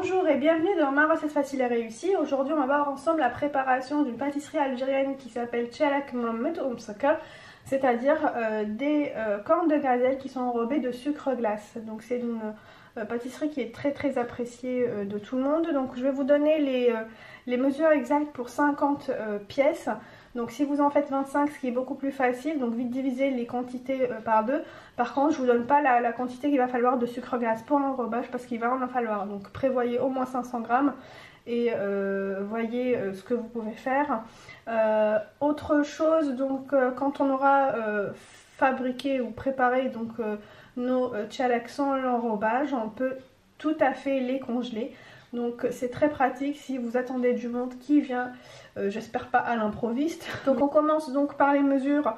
Bonjour et bienvenue dans ma recette facile et réussie. Aujourd'hui on va voir ensemble la préparation d'une pâtisserie algérienne qui s'appelle Tchalak Mohamed Oumsaka, c'est-à-dire des cornes de gazelle qui sont enrobées de sucre glace. Donc c'est une pâtisserie qui est très appréciée de tout le monde. Donc je vais vous donner les mesures exactes pour 50 pièces. Donc si vous en faites 25, ce qui est beaucoup plus facile, donc vite diviser les quantités par deux. Par contre, je ne vous donne pas la quantité qu'il va falloir de sucre glace pour l'enrobage parce qu'il va en falloir. Donc prévoyez au moins 500 grammes et voyez ce que vous pouvez faire. Autre chose, donc quand on aura fabriqué ou préparé donc nos tchalaks sans l'enrobage, on peut tout à fait les congeler. Donc c'est très pratique si vous attendez du monde qui vient, j'espère pas à l'improviste. Donc on commence donc par les mesures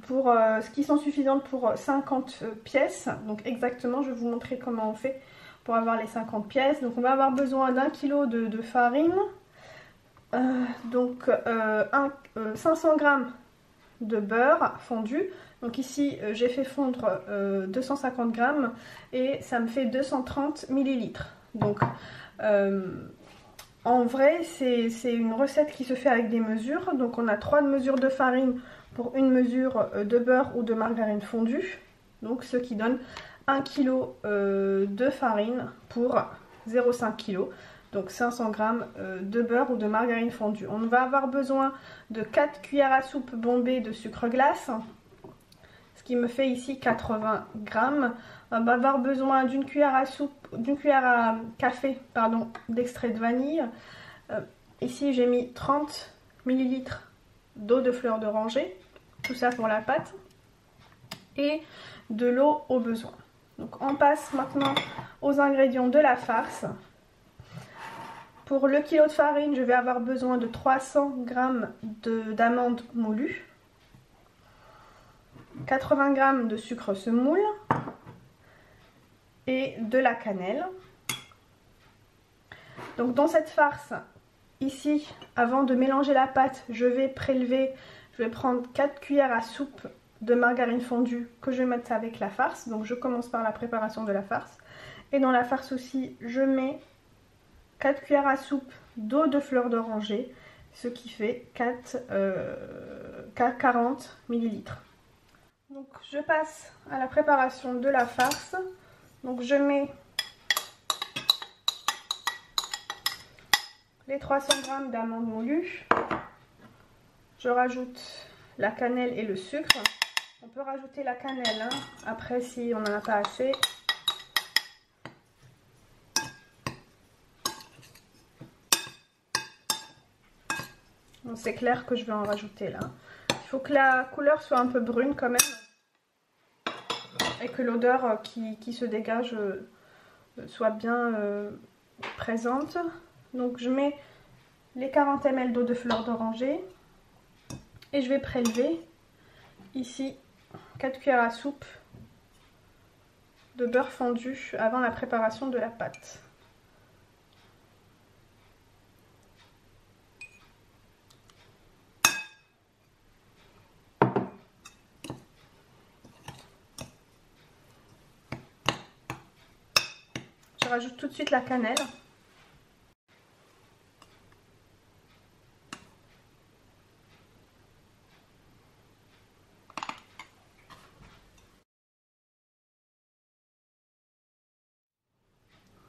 pour ce qui sont suffisantes pour 50 pièces. Donc exactement, je vais vous montrer comment on fait pour avoir les 50 pièces. Donc on va avoir besoin d'1 kg de farine, 500 g de beurre fondu. Donc ici j'ai fait fondre 250 g et ça me fait 230 ml. Donc en vrai c'est une recette qui se fait avec des mesures. Donc on a 3 mesures de farine pour une mesure de beurre ou de margarine fondue. Donc ce qui donne 1 kg de farine pour 0,5 kg. Donc 500 g de beurre ou de margarine fondue. On va avoir besoin de 4 cuillères à soupe bombées de sucre glace, ce qui me fait ici 80 g. On va avoir besoin d'une cuillère à café d'extrait de vanille. Ici j'ai mis 30 ml d'eau de fleur d'oranger, tout ça pour la pâte, et de l'eau au besoin. Donc on passe maintenant aux ingrédients de la farce. Pour le kilo de farine, je vais avoir besoin de 300 g d'amandes moulues, 80 g de sucre semoule et de la cannelle. Donc dans cette farce, ici, avant de mélanger la pâte, je vais prendre 4 cuillères à soupe de margarine fondue que je vais mettre avec la farce. Donc je commence par la préparation de la farce. Et dans la farce aussi, je mets 4 cuillères à soupe d'eau de fleur d'oranger, ce qui fait 40 ml. Donc je passe à la préparation de la farce. Donc je mets les 300 g d'amandes moulues. Je rajoute la cannelle et le sucre. On peut rajouter la cannelle après si on n'en a pas assez. Bon, c'est clair que je vais en rajouter là. Il faut que la couleur soit un peu brune quand même et que l'odeur qui se dégage soit bien présente. Donc je mets les 40 ml d'eau de fleur d'oranger et je vais prélever ici 4 cuillères à soupe de beurre fondu avant la préparation de la pâte. Je rajoute tout de suite la cannelle.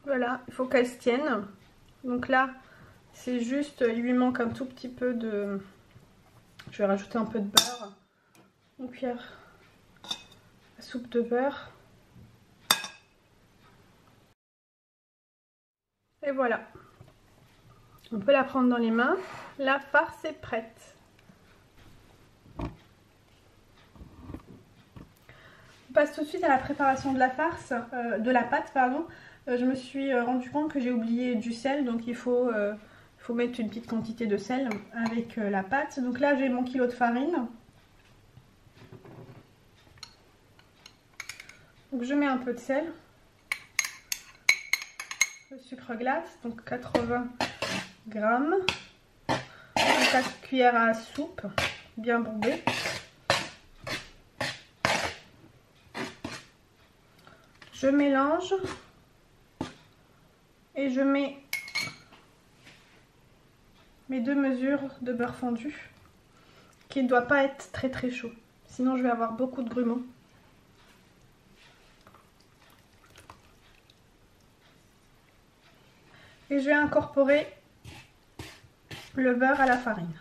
Voilà, il faut qu'elle se tienne. Donc là, c'est juste, il lui manque un tout petit peu de... Je vais rajouter un peu de beurre. Une cuillère à soupe de beurre. Et voilà. On peut la prendre dans les mains. La farce est prête. On passe tout de suite à la préparation de la farce, de la pâte, pardon. Je me suis rendu compte que j'ai oublié du sel, donc il faut mettre une petite quantité de sel avec la pâte. Donc là j'ai mon kilo de farine. Donc je mets un peu de sel. Le sucre glace, donc 80 g. 4 cuillères à soupe, bien bombée. Je mélange. Et je mets mes 2 mesures de beurre fondu qui ne doit pas être très très chaud. Sinon je vais avoir beaucoup de grumeaux. Et je vais incorporer le beurre à la farine.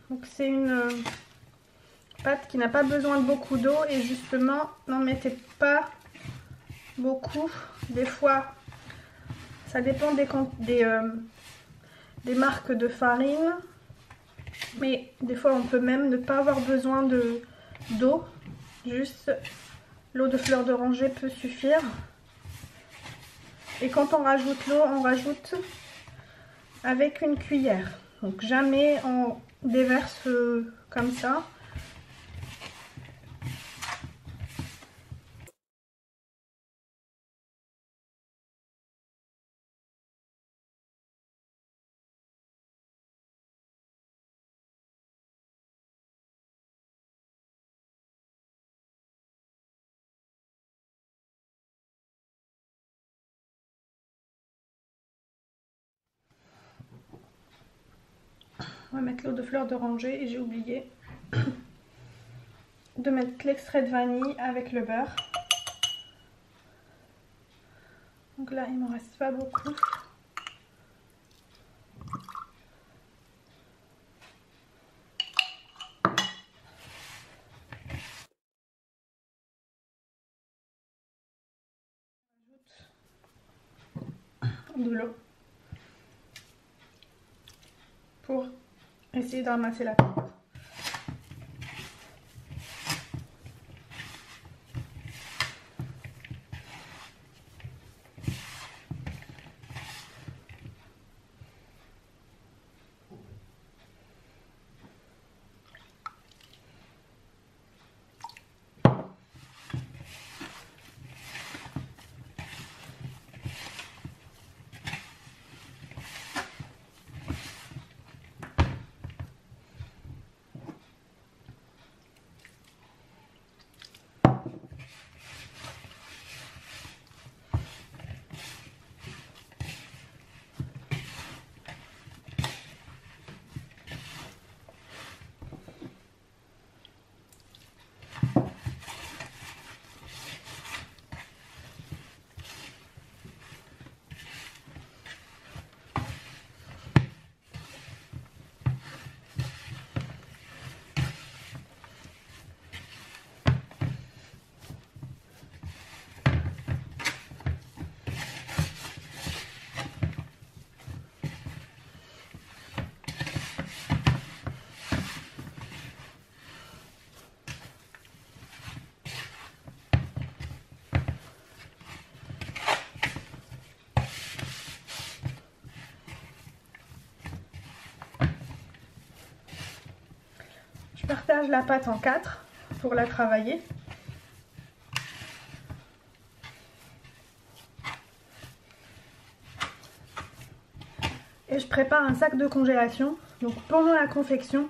Donc c'est une pâte qui n'a pas besoin de beaucoup d'eau et justement n'en mettez pas beaucoup. Des fois ça dépend des marques de farine, mais des fois on peut même ne pas avoir besoin d'eau, juste l'eau de fleur d'oranger peut suffire. Et quand on rajoute l'eau, on rajoute avec une cuillère, donc jamais on déverse comme ça. On va mettre l'eau de fleur d'oranger et j'ai oublié de mettre l'extrait de vanille avec le beurre. Donc là il ne me reste pas beaucoup. De l'eau pour essayer de ramasser la pâte. Je partage la pâte en 4 pour la travailler. Et je prépare un sac de congélation. Donc pendant la confection,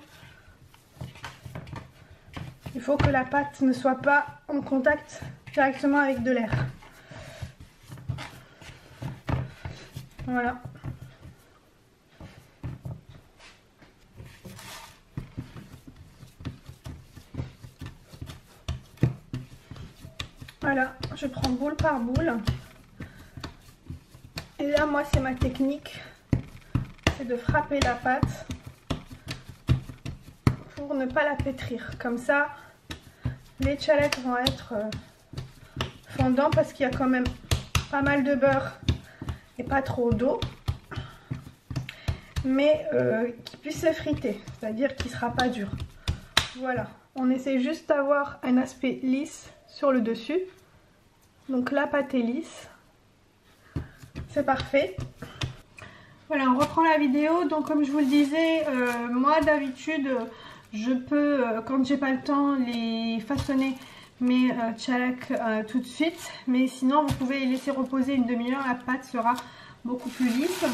il faut que la pâte ne soit pas en contact directement avec de l'air. Voilà. Voilà, je prends boule par boule. Et là, moi, c'est ma technique. C'est de frapper la pâte pour ne pas la pétrir. Comme ça, les tchalecs vont être fondants parce qu'il y a quand même pas mal de beurre et pas trop d'eau. Mais qui puisse se friter, c'est-à-dire qu'il ne sera pas dur. Voilà, on essaie juste d'avoir un aspect lisse sur le dessus. Donc la pâte est lisse. C'est parfait. Voilà, on reprend la vidéo. Donc comme je vous le disais, moi d'habitude, je peux, quand j'ai pas le temps, les façonner mes tchalaks tout de suite. Mais sinon, vous pouvez les laisser reposer une demi-heure. La pâte sera beaucoup plus lisse.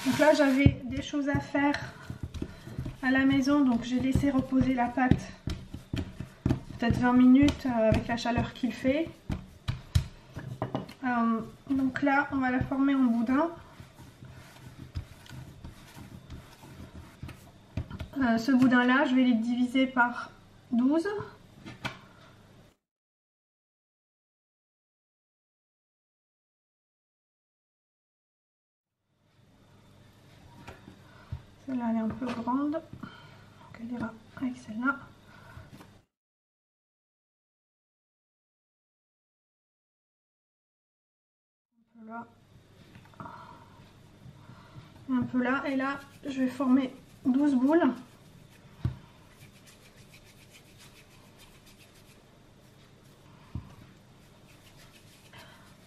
Donc là j'avais des choses à faire à la maison, donc j'ai laissé reposer la pâte peut-être 20 minutes avec la chaleur qu'il fait. Donc là on va la former en boudin. Ce boudin là je vais les diviser par 12. Celle-là elle est un peu grande, donc elle ira avec celle-là. Là. Un peu là, et là je vais former 12 boules.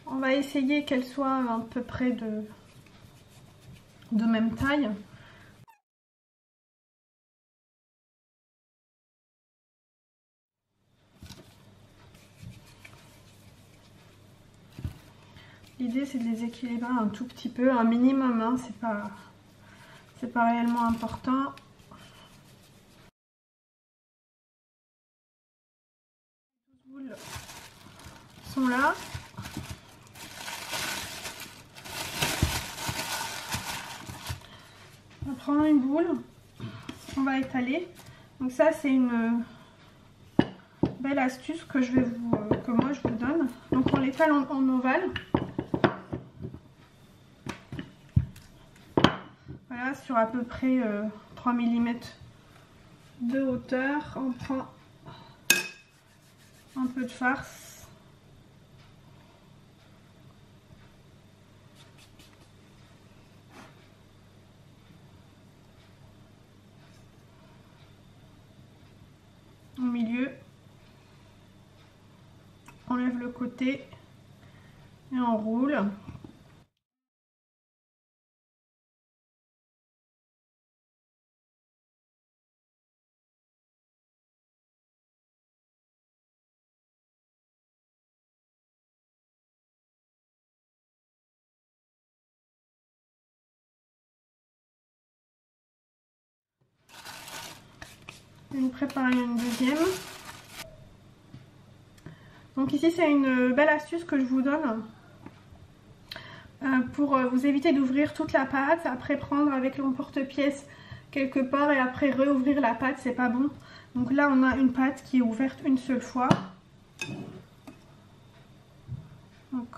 On va essayer qu'elles soient à peu près de même taille. L'idée c'est de les équilibrer un tout petit peu, un minimum, hein, c'est pas réellement important. Les boules sont là. On prend une boule, on va étaler. Donc ça c'est une belle astuce que moi je vous donne. Donc on l'étale en ovale. Voilà, sur à peu près 3 mm de hauteur. On prend un peu de farce. Au milieu. On lève le côté et on roule. Je vais vous préparer une deuxième. Donc ici c'est une belle astuce que je vous donne pour vous éviter d'ouvrir toute la pâte, après prendre avec l'emporte-pièce quelque part et après réouvrir la pâte, c'est pas bon. Donc là on a une pâte qui est ouverte une seule fois. Donc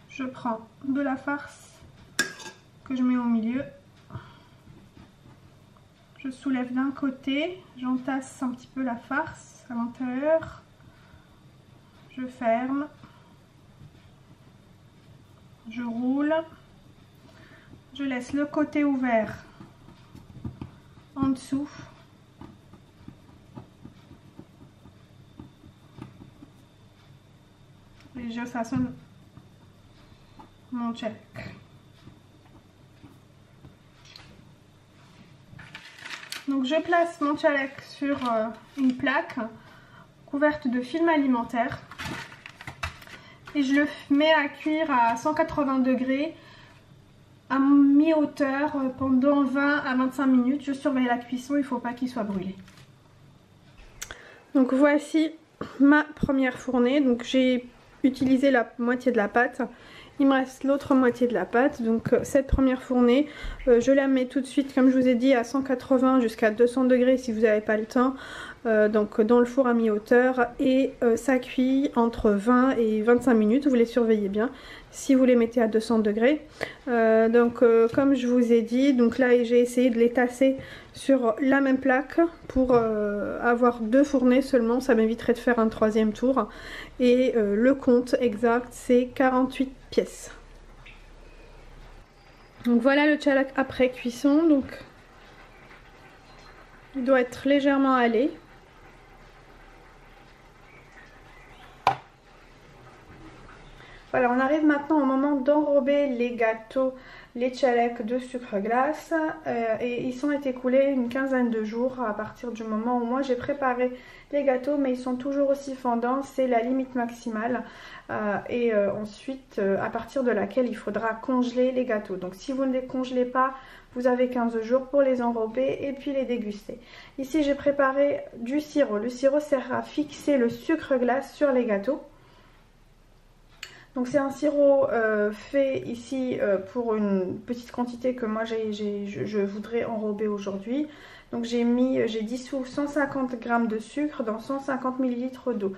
je prends de la farce que je mets au milieu. Je soulève d'un côté, j'entasse un petit peu la farce à l'intérieur. Je ferme. Je roule. Je laisse le côté ouvert en dessous. Et je façonne mon tchalak. Donc je place mon tchalak sur une plaque couverte de film alimentaire et je le mets à cuire à 180 degrés à mi-hauteur pendant 20 à 25 minutes. Je surveille la cuisson, il ne faut pas qu'il soit brûlé. Donc voici ma première fournée. Donc j'ai utilisé la moitié de la pâte. Il me reste l'autre moitié de la pâte. Donc cette première fournée, je la mets tout de suite, comme je vous ai dit, à 180 jusqu'à 200 degrés si vous n'avez pas le temps. Donc dans le four à mi-hauteur. Et ça cuit entre 20 et 25 minutes. Vous les surveillez bien si vous les mettez à 200 degrés. Comme je vous ai dit, donc là j'ai essayé de les tasser sur la même plaque pour avoir 2 fournées seulement. Ça m'éviterait de faire un troisième tour. Et le compte exact c'est 48 pièces. Donc voilà le tchalak après cuisson. Donc il doit être légèrement halé. Voilà, on arrive maintenant au moment d'enrober les gâteaux, les tchaleks de sucre glace. Et ils sont écoulés une quinzaine de jours à partir du moment où moi j'ai préparé les gâteaux, mais ils sont toujours aussi fondants, c'est la limite maximale. Ensuite, à partir de laquelle il faudra congeler les gâteaux. Donc si vous ne les congelez pas, vous avez 15 jours pour les enrober et puis les déguster. Ici j'ai préparé du sirop. Le sirop sert à fixer le sucre glace sur les gâteaux. Donc c'est un sirop fait ici pour une petite quantité que moi je voudrais enrober aujourd'hui. Donc j'ai dissous 150 g de sucre dans 150 ml d'eau.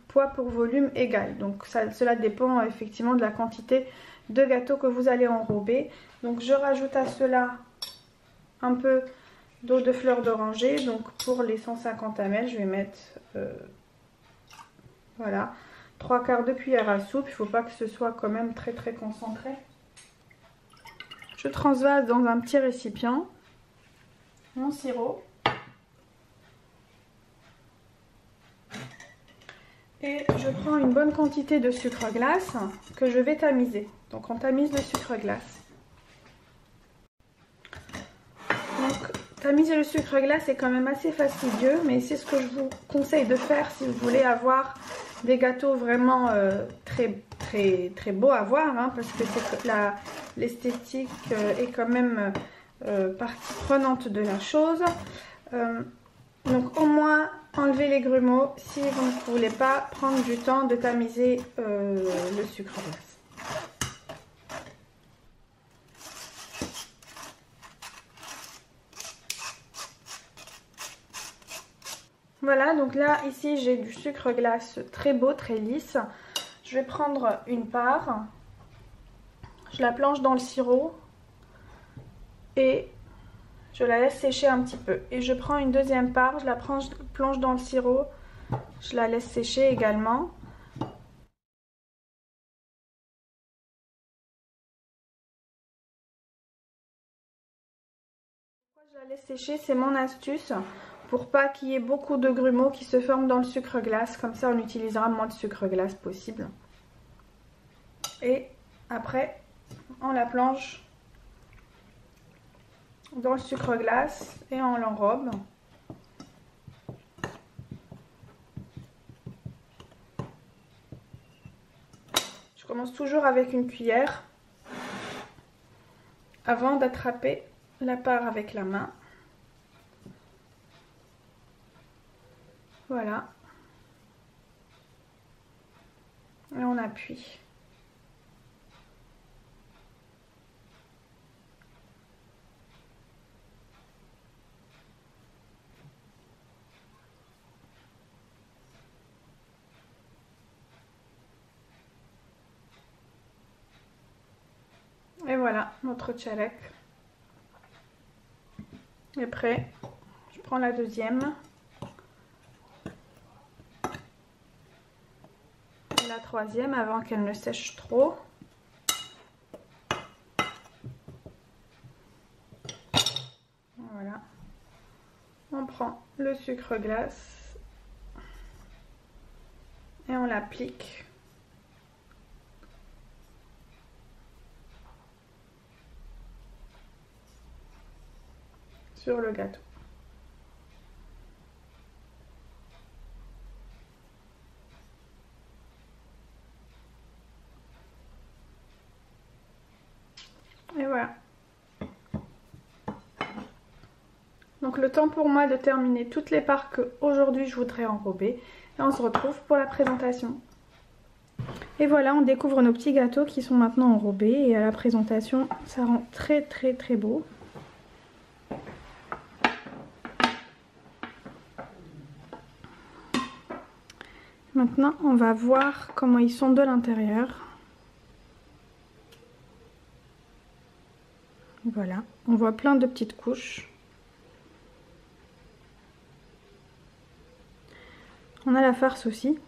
Poids pour volume égal. Donc cela dépend effectivement de la quantité de gâteau que vous allez enrober. Donc je rajoute à cela un peu d'eau de fleur d'oranger. Donc pour les 150 ml, je vais mettre voilà, 3/4 de cuillère à soupe. Il ne faut pas que ce soit quand même très concentré. Je transvase dans un petit récipient mon sirop. Et je prends une bonne quantité de sucre glace que je vais tamiser. Donc on tamise le sucre glace. Donc tamiser le sucre glace est quand même assez fastidieux, mais c'est ce que je vous conseille de faire si vous voulez avoir des gâteaux vraiment très beaux à voir, hein, parce que l'esthétique est quand même partie prenante de la chose. Donc au moins enlever les grumeaux si vous ne voulez pas prendre du temps de tamiser le sucre glace. Voilà, donc là ici j'ai du sucre glace très beau, très lisse. Je vais prendre une part, je la plonge dans le sirop et je la laisse sécher un petit peu. Et je prends une deuxième part, je la plonge dans le sirop, je la laisse sécher également. Pourquoi je la laisse sécher, c'est mon astuce pour pas qu'il y ait beaucoup de grumeaux qui se forment dans le sucre glace. Comme ça on utilisera moins de sucre glace possible. Et après on la plonge dans le sucre glace et on l'enrobe. Je commence toujours avec une cuillère avant d'attraper la part avec la main. Voilà. Et on appuie. Et voilà, notre tchalek est prêt. Je prends la deuxième. Et la troisième avant qu'elle ne sèche trop. Voilà. On prend le sucre glace et on l'applique sur le gâteau. Et voilà. Donc le temps pour moi de terminer toutes les parts que aujourd'hui je voudrais enrober. Et on se retrouve pour la présentation. Et voilà, on découvre nos petits gâteaux qui sont maintenant enrobés. Et à la présentation, ça rend très beau. Maintenant, on va voir comment ils sont de l'intérieur. Voilà, on voit plein de petites couches. On a la farce aussi.